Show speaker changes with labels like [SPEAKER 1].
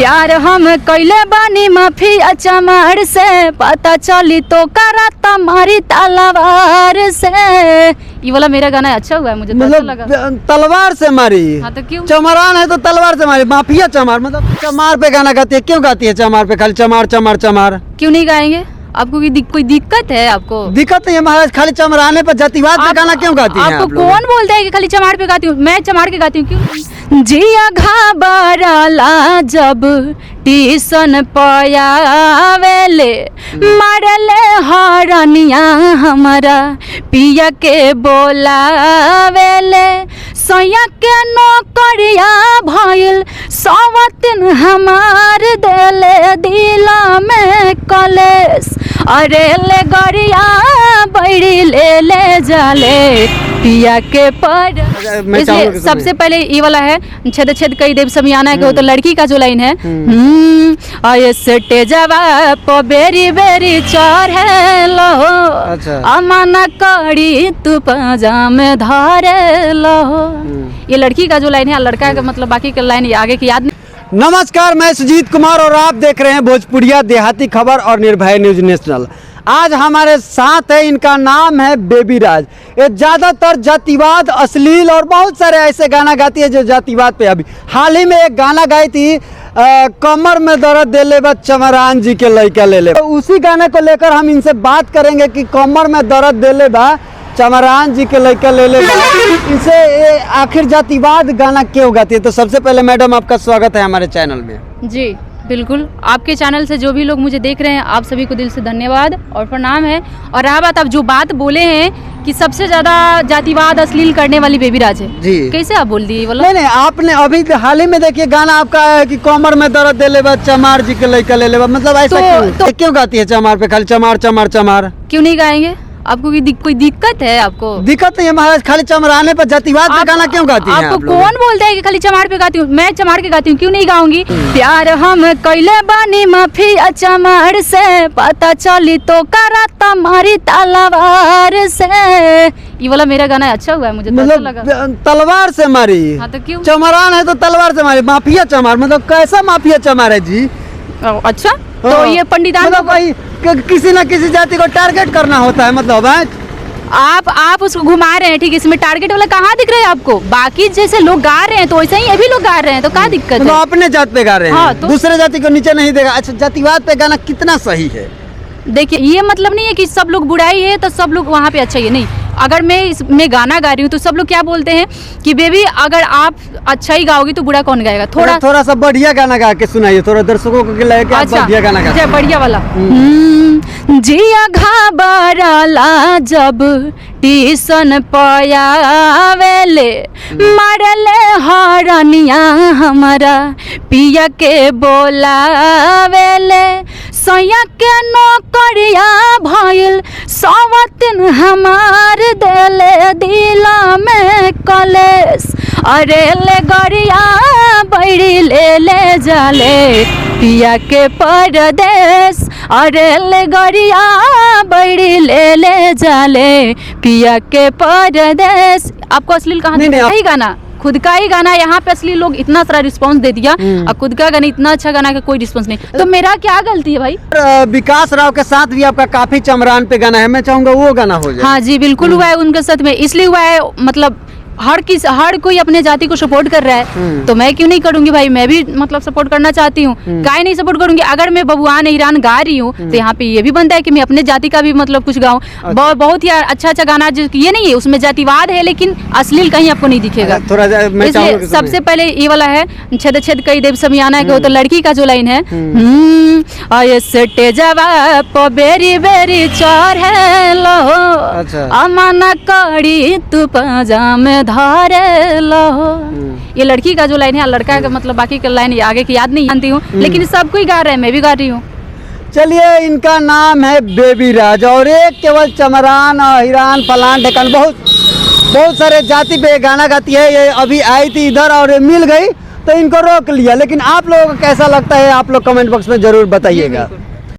[SPEAKER 1] प्यार हम कैले बानी माफिया चमार से, पता चली तो करा तुम्हारी तलवार से। ये वाला मेरा गाना अच्छा हुआ है, मुझे तो अच्छा लगा।
[SPEAKER 2] तलवार से मारी?
[SPEAKER 1] हाँ तो क्यों?
[SPEAKER 2] चमारान है तो तलवार से मारी, माफिया चमार मतलब चमार पे गाना गाती है। क्यों गाती है चमार पे? खाली चमार चमार चमार
[SPEAKER 1] क्यों नहीं गाएंगे? आपको कोई दिक्कत है? आपको
[SPEAKER 2] दिक्कत नहीं है महाराज, खाली चमराने पे जातिवाद पे गाना क्यों गाती हैं?
[SPEAKER 1] आपको कौन बोलता है कि खाली चमार पे गाती हूँ? मैं चमार के गाती हूँ। क्यों? जिया घबराला जब टीसन पयावेले, मारले हरनिया हमारा पिया के बोलावेले, सैया के नौकरिया भइल सवतिन हमार देले दिला में कलेस, अरे ले गरिया बैरी ले जाले पिया के पर। इसलिए सबसे पहले ये वाला है, छेद छेद कई देव समियाना के, वो तो लड़की का जो लाइन है, ऐसे तेजवा प बेरी बेरी चढ़े लो, अमाना करी तू पाजा में धरे लो। ये लड़की का जो लाइन है, लड़का का मतलब बाकी का लाइन आगे की याद नहीं।
[SPEAKER 2] नमस्कार, मैं सुजीत कुमार और आप देख रहे हैं भोजपुरिया देहाती खबर और निर्भय न्यूज नेशनल। आज हमारे साथ है, इनका नाम है बेबी राज। ये ज़्यादातर जातिवाद, अश्लील और बहुत सारे ऐसे गाना गाती है जो जातिवाद पे। अभी हाल ही में एक गाना गाई थी, कमर में दर्द दे ले बा चमरान जी के लड़का ले ले। तो उसी गाने को लेकर हम इनसे बात करेंगे कि कमर में दर्द दे ले बा चमरान जी के लड़का ले ले। इसे आखिर जातिवाद गाना क्यों गाती है? तो सबसे पहले मैडम आपका स्वागत है हमारे चैनल में।
[SPEAKER 1] जी बिल्कुल, आपके चैनल से जो भी लोग मुझे देख रहे हैं, आप सभी को दिल से धन्यवाद और प्रणाम है। और रहा बात, आप जो बात बोले हैं कि सबसे ज्यादा जातिवाद अश्लील करने वाली बेबी राज है जी, कैसे आप बोल दिए?
[SPEAKER 2] नहीं, आपने अभी हाल ही में देखिए गाना आपका है कि कमर में दर्द दे ले बा चमार जी के लड़का ले ले बा, मतलब ऐसा क्यों गाती है चमार पे? खाली चमार चमार चमार
[SPEAKER 1] क्यों नहीं गाएंगे? आपको कोई दिक्कत है? आपको
[SPEAKER 2] दिक्कत नहीं है महाराज, खाली चमराने पे जातिवाद पे गाना क्यों गाती हैं?
[SPEAKER 1] आपको कौन बोलता है कि खाली चमार पे गाती हूँ? मैं चमार के गाती हूँ। क्यों नहीं गाऊंगी? प्यार हम कैले बानी माफिया चमार से, पता चली तो करा तुम्हारी तलवार से। ये वाला मेरा गाना अच्छा हुआ है, मुझे तो अच्छा लगा।
[SPEAKER 2] तलवार से मारी?
[SPEAKER 1] हाँ तो क्यों?
[SPEAKER 2] चमरान है तो तलवार से मारी, माफिया चमार मतलब कैसा माफिया चमार है जी?
[SPEAKER 1] अच्छा, तो ये पंडितान
[SPEAKER 2] मतलब भाई किसी न किसी जाति को टारगेट करना होता है, मतलब
[SPEAKER 1] आप उसको घुमा रहे हैं, ठीक है? इसमें टारगेट वाला कहाँ दिख रहा है आपको? बाकी जैसे लोग गा रहे हैं तो वैसे ही ये भी लोग गा रहे हैं, तो क्या दिक्कत है?
[SPEAKER 2] अपने जात पे गा रहे हैं।
[SPEAKER 1] हाँ, तो
[SPEAKER 2] दूसरे जाति को नीचे नहीं देगा। अच्छा, जातिवाद पे गाना कितना सही है?
[SPEAKER 1] देखिए, ये मतलब नहीं है कि सब लोग बुराई है तो सब लोग वहाँ पे अच्छा ही है, नहीं। अगर मैं इसमें गाना गा रही हूँ तो सब लोग क्या बोलते हैं कि बेबी अगर आप अच्छा ही गाओगी तो बुरा कौन गाएगा? थोड़ा
[SPEAKER 2] सा बढ़िया गाना गा के सुनाइए, थोड़ा दर्शकों को लगे
[SPEAKER 1] अच्छा,
[SPEAKER 2] बढ़िया गाना गा।
[SPEAKER 1] बढ़िया वाला। जिया घबराला जब टीसन पयावेले, मारले हरनिया हमारा पिया के बोलावेले, सैया के नौकरिया भइल सवतिन हमार देले दिला में कलेस, अरे ले गरिया बैरी ले जाले पिया के परदेश, अरे ले गरिया बैरी ले जाले पिया के परदेश। आपको अश्लील कहाँ? नहीं गाना, खुद का ही गाना, यहाँ पे असली लोग इतना सारा रिस्पांस दे दिया और खुद का गाना इतना अच्छा गाना का कोई रिस्पांस नहीं, तो मेरा क्या गलती है भाई?
[SPEAKER 2] विकास राव के साथ भी आपका काफी चमरान पे गाना है, मैं चाहूंगा वो गाना हो जाए।
[SPEAKER 1] हाँ जी बिल्कुल हुआ है उनके साथ में, इसलिए हुआ है मतलब हर कोई अपने जाति को सपोर्ट कर रहा है, तो मैं क्यों नहीं करूंगी भाई? मैं भी मतलब सपोर्ट करना चाहती हूँ, काहे नहीं सपोर्ट करूंगी? अगर मैं बबुआन ईरान गा रही हूँ तो यहाँ पे ये भी बनता है कि मैं अपने जाति का भी मतलब कुछ गाऊं। बहुत ही अच्छा गाना, जो ये नहीं है उसमें जातिवाद है लेकिन अश्लील कहीं आपको नहीं दिखेगा। इसलिए सबसे पहले ये वाला है, छेद छेद कई देव समियाना के, वो तो लड़की का जो लाइन है, ऐसे तेजवा प बेरी बेरी चढ़े लो, अमाना करी तू पाजा में धरे लो। ये लड़की का जो लाइन है, लड़का का मतलब बाकी का लाइन आगे की याद नहीं जानती हूँ, लेकिन सब कोई गा रहे हैं, मैं भी गा रही हूँ।
[SPEAKER 2] चलिए, इनका नाम है बेबी राज और एक केवल चमरान और ईरान फलान ढकान बहुत सारे जाति पे गाना गाती है। ये अभी आई थी इधर और ये मिल गई तो इनको रोक लिया, लेकिन आप लोगों को कैसा लगता है आप लोग कमेंट बॉक्स में जरूर बताइएगा।